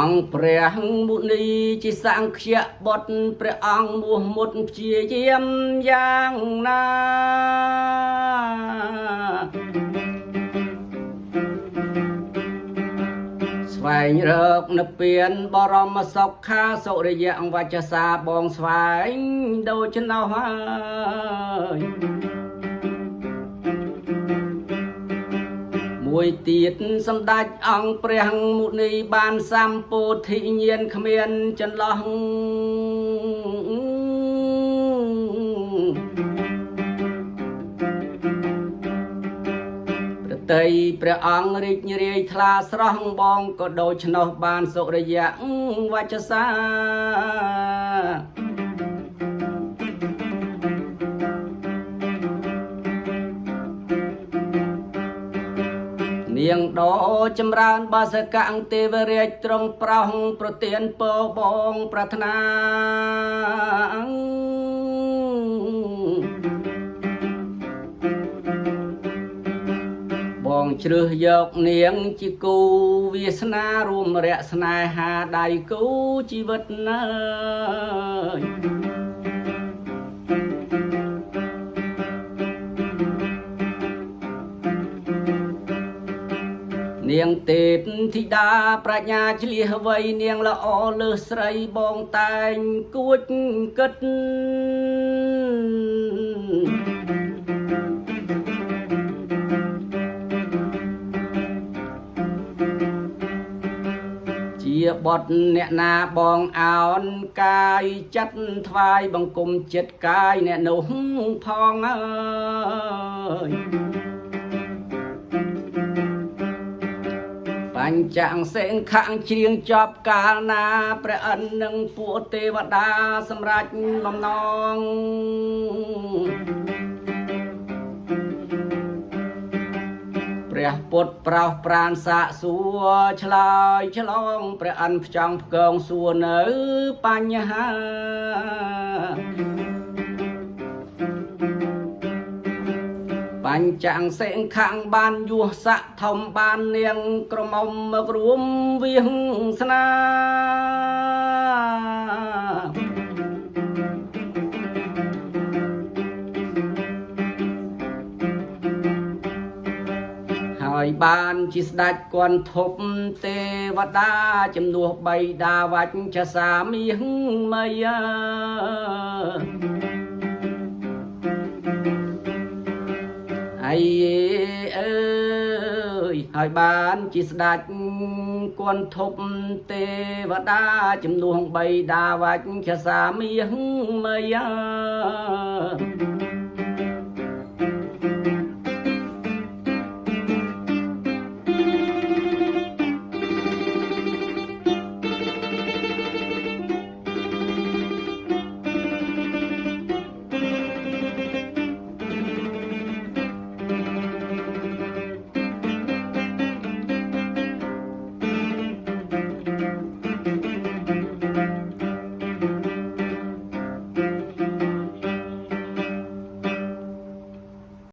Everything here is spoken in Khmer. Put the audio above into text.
អង្គព្រះមុនីជាសង្ឃៈបុត្រព្រះអង្គមោះមុតព្យាយាមយ៉ាងណាស្វែងរកនិព្វានបរមសុខាសុរិយវច្ចសាបងស្វែងដូច្នោះហើយមួយទៀតសម្ដេចអង្គព្រះមុនីបានសម្ពោធិញ្ញាណគ្មានចន្លោះប្រតិយព្រះអង្គរីករាយថ្លាស្រស់បងក៏ដូច្នោះបានសុរិយវច្ចសានាងដោចម្រើនបាសកអង្គទេវរាជទ្រង់ប្រោសប្រទានពរបងប្រាថ្នាបងជ្រើសយកនាងជាគូវាសនារួមរៈស្នេហាដៃគូជីវិតណានាងទេពធីតាប្រាជ្ញាឆ្លៀសវៃនាងល្អលើសស្រីបងតែងគួចគិតជាបុត្រអ្នកណាបងអោនកាយចិត្តថ្វាយបង្គំចិត្តកាយអ្នកនោះផងអើយបញ្ចាំងសេងខាងជ្រៀងចប់កាលណាព្រះអិននិងពួកទេវតាសម្រេចបំណងព្រះពុទ្ធប្រោសប្រានសាកសួរឆ្លើយឆ្លងព្រះអិនផ្ចង់ផ្គងសួរនៅបញ្ហាបញ្ចាំងសេងខាងបានយោស័កធំបាននាងក្រមុំមករួមវាសនាហើយបានជាស្ដេចគន់ធប់ទេវតាជំនួសបៃតាវច្ចសាមីមីអីអើយហើយបានជាស្ដេចគន់ធប់ទេវតាជំនួសបៃតាវច្ចសាមីមី